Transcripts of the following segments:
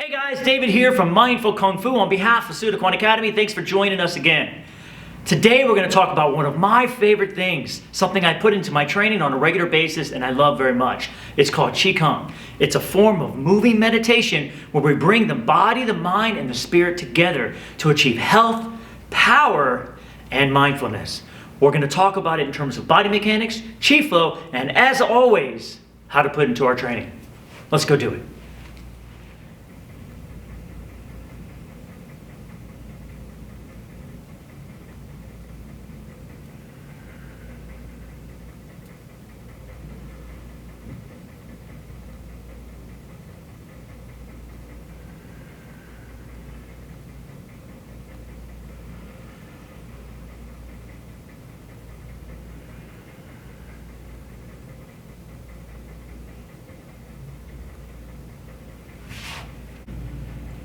Hey guys, David here from Mindful Kung Fu on behalf of Sudaquan Academy. Thanks for joining us again. Today we're going to talk about one of my favorite things, something I put into my training on a regular basis and I love very much. It's called Qigong. It's a form of moving meditation where we bring the body, the mind, and the spirit together to achieve health, power, and mindfulness. We're going to talk about it in terms of body mechanics, Qi flow, and as always, how to put it into our training. Let's go do it.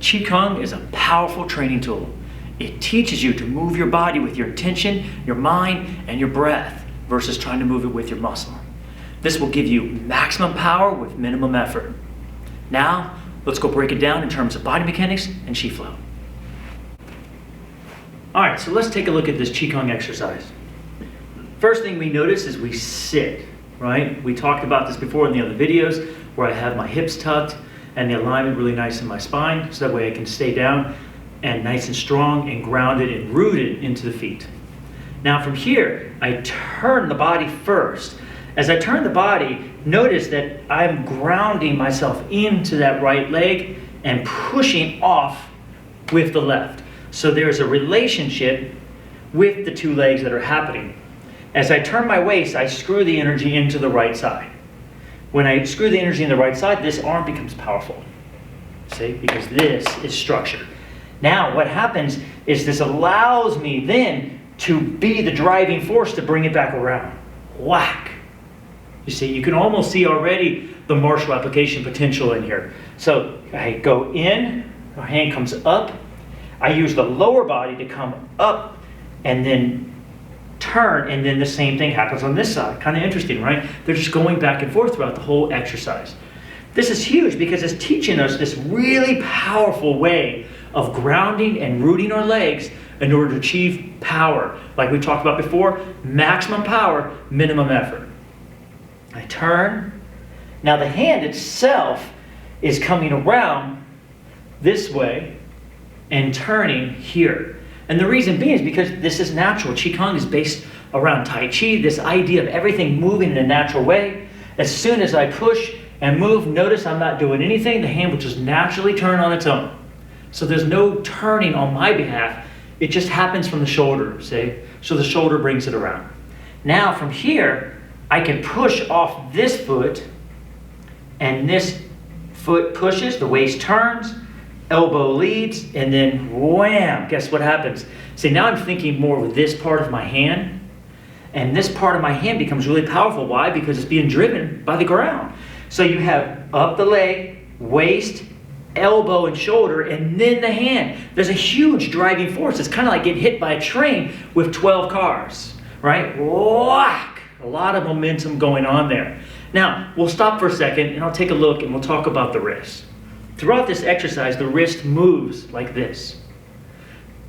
Qigong is a powerful training tool. It teaches you to move your body with your intention, your mind, and your breath versus trying to move it with your muscle. This will give you maximum power with minimum effort. Now, let's go break it down in terms of body mechanics and Qi flow. Alright, so let's take a look at this Qigong exercise. First thing we notice is we sit, right? We talked about this before in the other videos where I have my hips tucked and the alignment really nice in my spine, so that way I can stay down and nice and strong and grounded and rooted into the feet. Now from here, I turn the body first. As I turn the body, notice that I'm grounding myself into that right leg and pushing off with the left. So there's a relationship with the two legs that are happening. As I turn my waist, I screw the energy into the right side. When I screw the energy in the right side, this arm becomes powerful. See, because this is structure. Now what happens is this allows me then to be the driving force to bring it back around. Whack. You see, you can almost see already the martial application potential in here. So I go in, my hand comes up. I use the lower body to come up and then turn, and then the same thing happens on this side. Kind of interesting, right? They're just going back and forth throughout the whole exercise. This is huge because it's teaching us this really powerful way of grounding and rooting our legs in order to achieve power. Like we talked about before, maximum power, minimum effort. I turn. Now the hand itself is coming around this way and turning here. And the reason being is because this is natural. Qigong is based around Tai Chi, this idea of everything moving in a natural way. As soon as I push and move, notice I'm not doing anything. The hand will just naturally turn on its own. So there's no turning on my behalf. It just happens from the shoulder, see? So the shoulder brings it around. Now from here, I can push off this foot, and this foot pushes, the waist turns, elbow leads, and then wham, guess what happens? See, now I'm thinking more with this part of my hand, and this part of my hand becomes really powerful. Why? Because it's being driven by the ground. So you have up the leg, waist, elbow, and shoulder, and then the hand. There's a huge driving force. It's kind of like getting hit by a train with 12 cars, right? Whack! A lot of momentum going on there. Now, we'll stop for a second, and I'll take a look, and we'll talk about the wrist. Throughout this exercise, the wrist moves like this.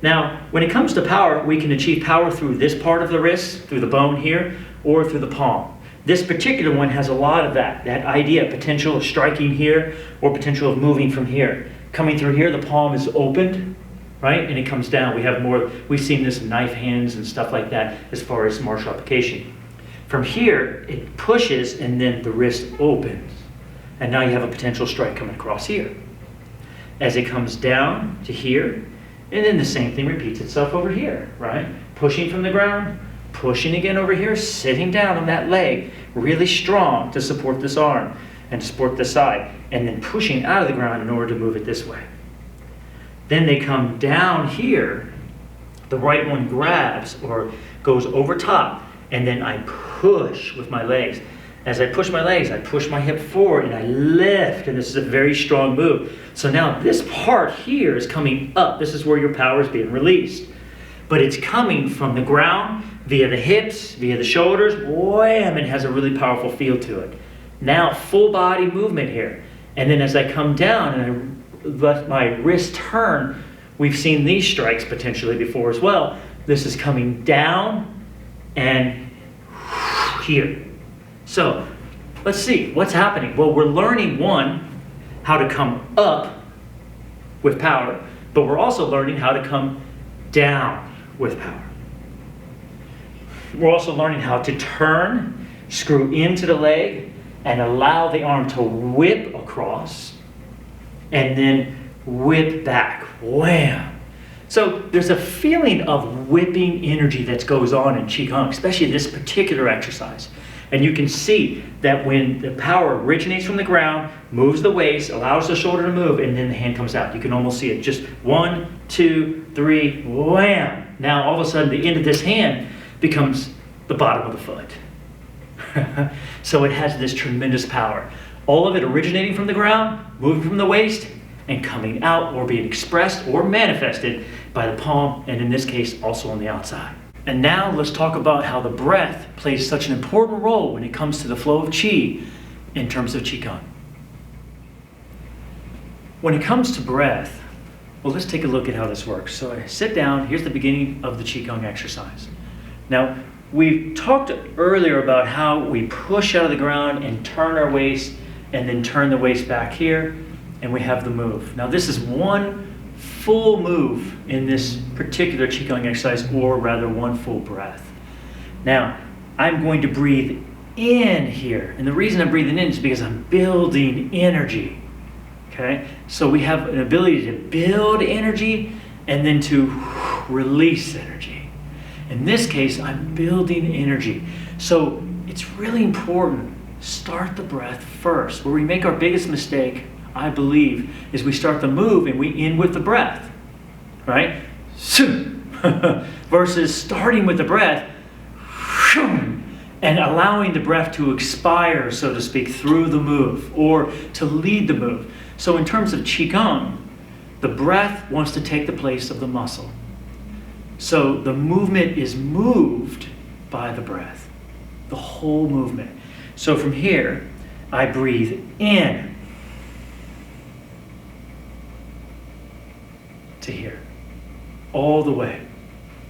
Now, when it comes to power, we can achieve power through this part of the wrist, through the bone here, or through the palm. This particular one has a lot of that idea, potential of striking here, or potential of moving from here. Coming through here, the palm is opened, right? And it comes down. We've seen this in knife hands and stuff like that as far as martial application. From here, it pushes and then the wrist opens. And now you have a potential strike coming across here. As it comes down to here, and then the same thing repeats itself over here, right? Pushing from the ground, pushing again over here, sitting down on that leg, really strong to support this arm and to support this side, and then pushing out of the ground in order to move it this way. Then they come down here, the right one grabs or goes over top, and then I push with my legs. As I push my legs, I push my hip forward and I lift, and this is a very strong move. So now this part here is coming up. This is where your power is being released. But it's coming from the ground, via the hips, via the shoulders. Wham! It has a really powerful feel to it. Now full body movement here. And then as I come down and I let my wrist turn, we've seen these strikes potentially before as well. This is coming down and here. So let's see what's happening. Well, we're learning, one, how to come up with power, but we're also learning how to come down with power. We're also learning how to turn, screw into the leg, and allow the arm to whip across, and then whip back. Wham! So there's a feeling of whipping energy that goes on in Qigong, especially this particular exercise. And you can see that when the power originates from the ground, moves the waist, allows the shoulder to move, and then the hand comes out. You can almost see it. Just 1, 2, 3, wham! Now all of a sudden the end of this hand becomes the bottom of the foot. So it has this tremendous power. All of it originating from the ground, moving from the waist, and coming out or being expressed or manifested by the palm, and in this case also on the outside. And now let's talk about how the breath plays such an important role when it comes to the flow of Qi in terms of Qigong. When it comes to breath, well, let's take a look at how this works. So I sit down, here's the beginning of the Qigong exercise. Now, we talked earlier about how we push out of the ground and turn our waist and then turn the waist back here, and we have the move. Now this is one full move in this particular Qigong exercise, or rather one full breath. Now, I'm going to breathe in here, and the reason I'm breathing in is because I'm building energy. Okay? So we have an ability to build energy and then to release energy. In this case, I'm building energy. So it's really important, start the breath first. Where we make our biggest mistake, I believe, is we start the move and we end with the breath, right? Versus starting with the breath and allowing the breath to expire, so to speak, through the move or to lead the move. So in terms of Qigong, the breath wants to take the place of the muscle. So the movement is moved by the breath, the whole movement. So from here, I breathe in to here, all the way.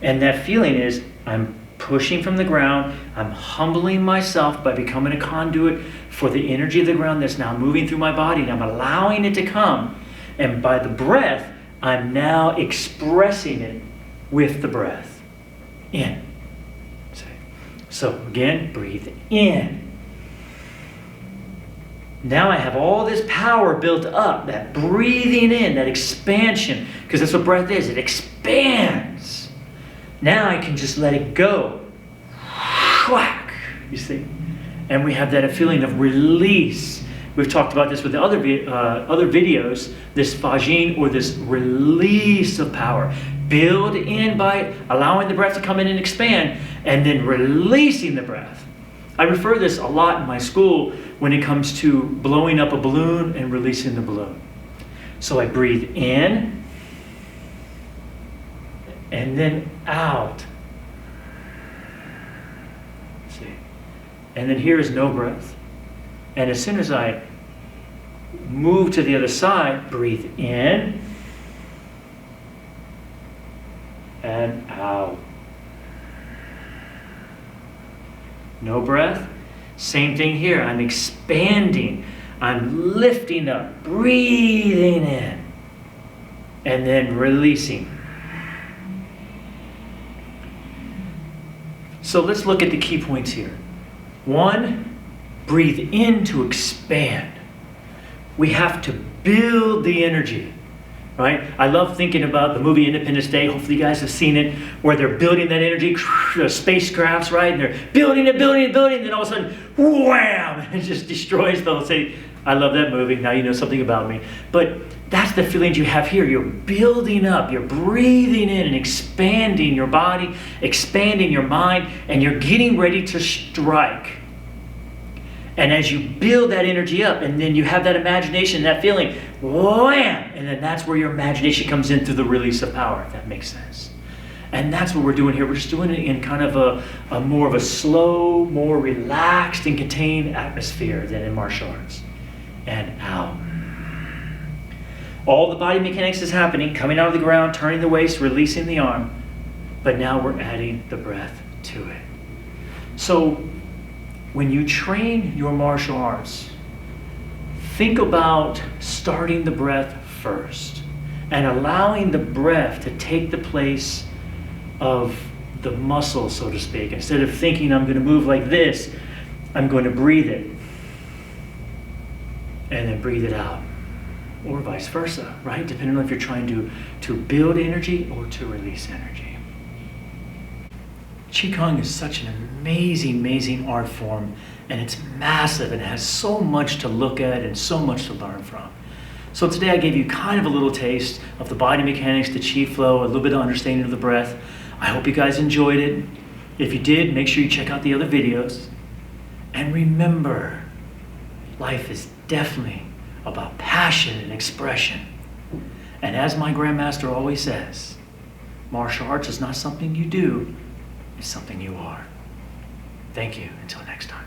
And that feeling is I'm pushing from the ground, I'm humbling myself by becoming a conduit for the energy of the ground that's now moving through my body, and I'm allowing it to come. And by the breath, I'm now expressing it with the breath. In. So again, breathe in. Now I have all this power built up, that breathing in, that expansion, because that's what breath is, it expands. Now I can just let it go. Whack, you see? And we have that feeling of release. We've talked about this with the other videos, this Fajin, or this release of power. Build in by allowing the breath to come in and expand, and then releasing the breath. I refer to this a lot in my school when it comes to blowing up a balloon and releasing the balloon. So I breathe in, and then out. See? And then here is no breath. And as soon as I move to the other side, breathe in and out. No breath. Same thing here. I'm expanding. I'm lifting up, breathing in, and then releasing. So let's look at the key points here. 1, breathe in to expand. We have to build the energy. Right? I love thinking about the movie Independence Day. Hopefully you guys have seen it, where they're building that energy, spacecrafts, right? And they're building it, and then all of a sudden, wham! And it just destroys the whole city. I love that movie. Now you know something about me. But that's the feelings you have here. You're building up, you're breathing in and expanding your body, expanding your mind, and you're getting ready to strike. And as you build that energy up, and then you have that imagination, that feeling, wham! And then that's where your imagination comes in through the release of power, if that makes sense. And that's what we're doing here. We're just doing it in kind of a more of a slow, more relaxed and contained atmosphere than in martial arts. And out. All the body mechanics is happening, coming out of the ground, turning the waist, releasing the arm, but now we're adding the breath to it. So when you train your martial arts, think about starting the breath first and allowing the breath to take the place of the muscle, so to speak. Instead of thinking I'm going to move like this, I'm going to breathe it and then breathe it out, or vice versa, right? Depending on if you're trying to build energy or to release energy. Qigong is such an amazing, amazing art form, and it's massive and has so much to look at and so much to learn from. So today I gave you kind of a little taste of the body mechanics, the Qi flow, a little bit of understanding of the breath. I hope you guys enjoyed it. If you did, make sure you check out the other videos. And remember, life is definitely about passion and expression. And as my grandmaster always says, martial arts is not something you do, it's something you are. Thank you. Until next time.